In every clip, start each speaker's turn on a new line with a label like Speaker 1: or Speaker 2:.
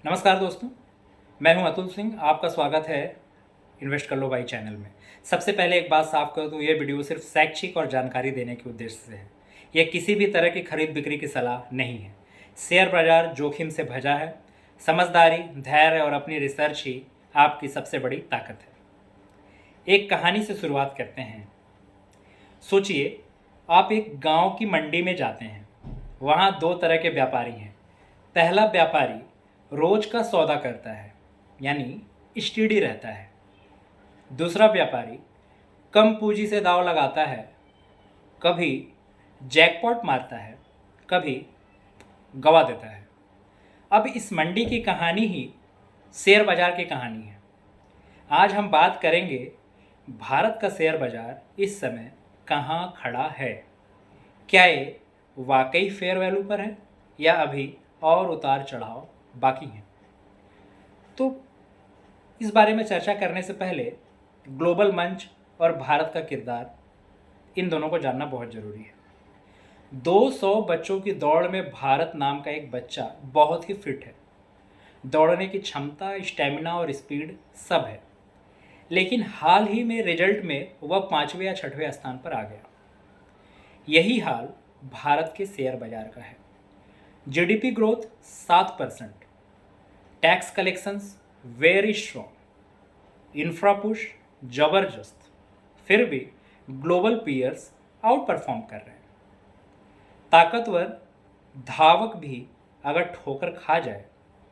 Speaker 1: नमस्कार दोस्तों, मैं हूं अतुल सिंह। आपका स्वागत है इन्वेस्ट कर लो भाई चैनल में। सबसे पहले एक बात साफ कर दूं, ये वीडियो सिर्फ शैक्षिक और जानकारी देने के उद्देश्य से है। यह किसी भी तरह की खरीद बिक्री की सलाह नहीं है। शेयर बाजार जोखिम से भरा है। समझदारी, धैर्य और अपनी रिसर्च ही आपकी सबसे बड़ी ताकत है। एक कहानी से शुरुआत करते हैं। सोचिए, आप एक गांव की मंडी में जाते हैं। वहां दो तरह के व्यापारी हैं। पहला व्यापारी रोज का सौदा करता है, यानी स्टीडी रहता है। दूसरा व्यापारी कम पूंजी से दांव लगाता है, कभी जैकपॉट मारता है, कभी गवा देता है। अब इस मंडी की कहानी ही शेयर बाजार की कहानी है। आज हम बात करेंगे भारत का शेयर बाजार इस समय कहाँ खड़ा है। क्या ये वाकई फेयर वैल्यू पर है या अभी और उतार चढ़ाव बाकी हैं। तो इस बारे में चर्चा करने से पहले ग्लोबल मंच और भारत का किरदार, इन दोनों को जानना बहुत ज़रूरी है। 200 बच्चों की दौड़ में भारत नाम का एक बच्चा बहुत ही फिट है। दौड़ने की क्षमता, स्टेमिना और स्पीड सब है, लेकिन हाल ही में रिजल्ट में वह 5वें या 6वें स्थान पर आ गया। यही हाल भारत के शेयर बाजार का है। GDP growth 7%, tax collections very strong, infra push जबरदस्त, फिर भी ग्लोबल पीयर्स आउट परफॉर्म कर रहे हैं। ताकतवर धावक भी अगर ठोकर खा जाए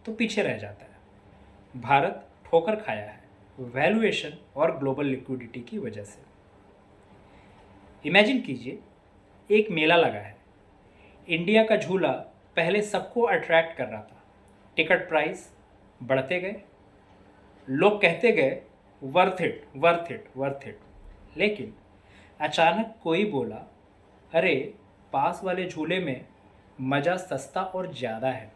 Speaker 1: तो पीछे रह जाता है। भारत ठोकर खाया है वैल्यूएशन और ग्लोबल लिक्विडिटी की वजह से। इमेजिन कीजिए, एक मेला लगा है। इंडिया का झूला पहले सबको अट्रैक्ट कर रहा था। टिकट प्राइस बढ़ते गए, लोग कहते गए worth it worth it worth it. लेकिन अचानक कोई बोला, अरे पास वाले झूले में मज़ा सस्ता और ज़्यादा है।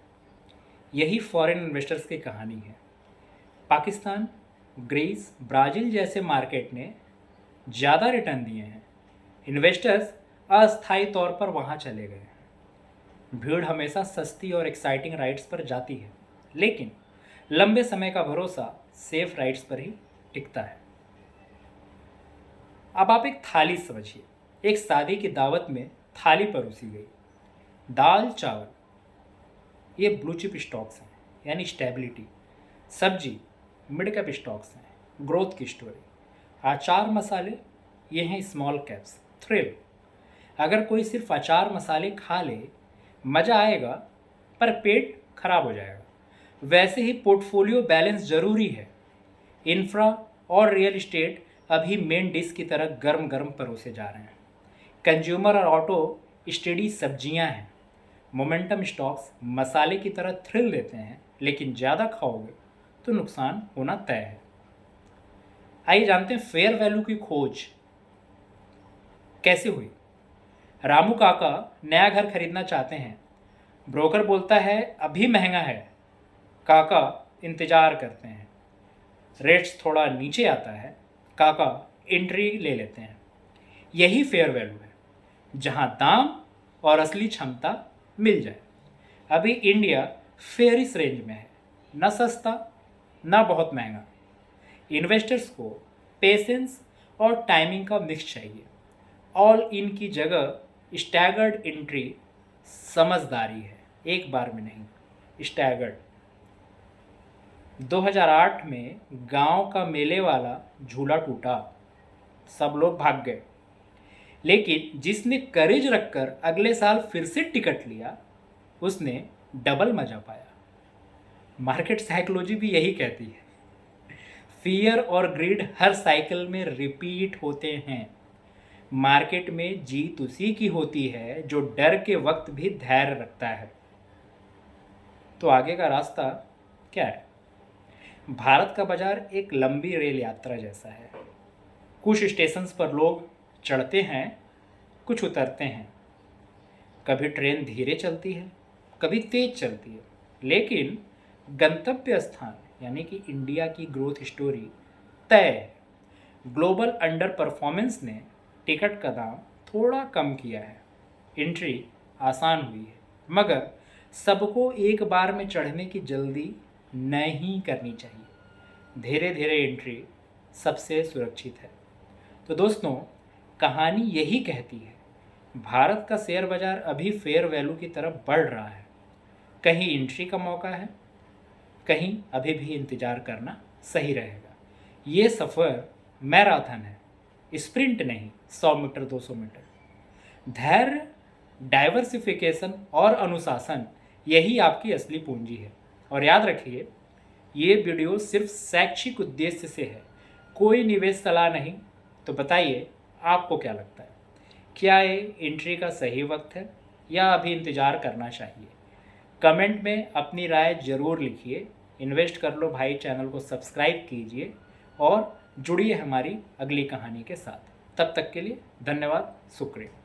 Speaker 1: यही फॉरेन इन्वेस्टर्स की कहानी है। पाकिस्तान, ग्रीस, ब्राज़ील जैसे मार्केट ने ज़्यादा रिटर्न दिए हैं। इन्वेस्टर्स अस्थायी तौर पर वहाँ चले गए। भीड़ हमेशा सस्ती और एक्साइटिंग राइड्स पर जाती है, लेकिन लंबे समय का भरोसा सेफ राइड्स पर ही टिकता है। अब आप एक थाली समझिए। एक शादी की दावत में थाली परोसी गई। दाल चावल, ये ब्लू चिप स्टॉक्स हैं, यानी स्टेबिलिटी। सब्जी मिड कैप स्टॉक्स हैं, ग्रोथ की स्टोरी। अचार मसाले, ये हैं स्मॉल कैप्स, थ्रिल। अगर कोई सिर्फ अचार मसाले खा ले, मज़ा आएगा पर पेट खराब हो जाएगा। वैसे ही पोर्टफोलियो बैलेंस जरूरी है। इंफ्रा और रियल इस्टेट अभी मेन डिश की तरह गर्म गर्म परोसे जा रहे हैं। कंज्यूमर और ऑटो स्टेडी सब्जियां हैं। मोमेंटम स्टॉक्स मसाले की तरह थ्रिल देते हैं, लेकिन ज़्यादा खाओगे तो नुकसान होना तय है। आइए जानते हैं फेयर वैल्यू की खोज कैसे हुई। रामू काका नया घर खरीदना चाहते हैं। ब्रोकर बोलता है अभी महंगा है। काका इंतज़ार करते हैं। रेट्स थोड़ा नीचे आता है, काका एंट्री ले लेते हैं। यही फेयर वैल्यू है, जहां दाम और असली क्षमता मिल जाए। अभी इंडिया फेयर इस रेंज में है, ना सस्ता ना बहुत महंगा। इन्वेस्टर्स को पेशेंस और टाइमिंग का मिक्स चाहिए। ऑल इन की जगह स्टैगर्ड एंट्री समझदारी है, एक बार में नहीं, स्टैगर्ड। 2008 में गांव का मेले वाला झूला टूटा, सब लोग भाग गए। लेकिन जिसने करेज रखकर अगले साल फिर से टिकट लिया, उसने डबल मजा पाया। मार्केट साइकोलॉजी भी यही कहती है। फियर और ग्रीड हर साइकिल में रिपीट होते हैं। मार्केट में जीत उसी की होती है जो डर के वक्त भी धैर्य रखता है। तो आगे का रास्ता क्या है? भारत का बाजार एक लंबी रेल यात्रा जैसा है। कुछ स्टेशंस पर लोग चढ़ते हैं, कुछ उतरते हैं। कभी ट्रेन धीरे चलती है, कभी तेज चलती है, लेकिन गंतव्य स्थान यानी कि इंडिया की ग्रोथ स्टोरी तय है। ग्लोबल अंडर परफॉर्मेंस ने टिकट का दाम थोड़ा कम किया है, एंट्री आसान हुई है, मगर सबको एक बार में चढ़ने की जल्दी नहीं करनी चाहिए। धीरे धीरे एंट्री सबसे सुरक्षित है। तो दोस्तों, कहानी यही कहती है, भारत का शेयर बाजार अभी फेयर वैल्यू की तरफ बढ़ रहा है। कहीं एंट्री का मौका है, कहीं अभी भी इंतज़ार करना सही रहेगा। ये सफ़र मैराथन है, स्प्रिंट नहीं 100 मीटर 200 मीटर। धैर्य, डाइवर्सिफिकेशन और अनुशासन, यही आपकी असली पूंजी है। और याद रखिए, ये वीडियो सिर्फ शैक्षिक उद्देश्य से है, कोई निवेश सलाह नहीं। तो बताइए, आपको क्या लगता है, क्या ये एंट्री का सही वक्त है या अभी इंतज़ार करना चाहिए? कमेंट में अपनी राय ज़रूर लिखिए। इन्वेस्ट कर लो भाई चैनल को सब्सक्राइब कीजिए और जुड़िए हमारी अगली कहानी के साथ। तब तक के लिए धन्यवाद, शुक्रिया।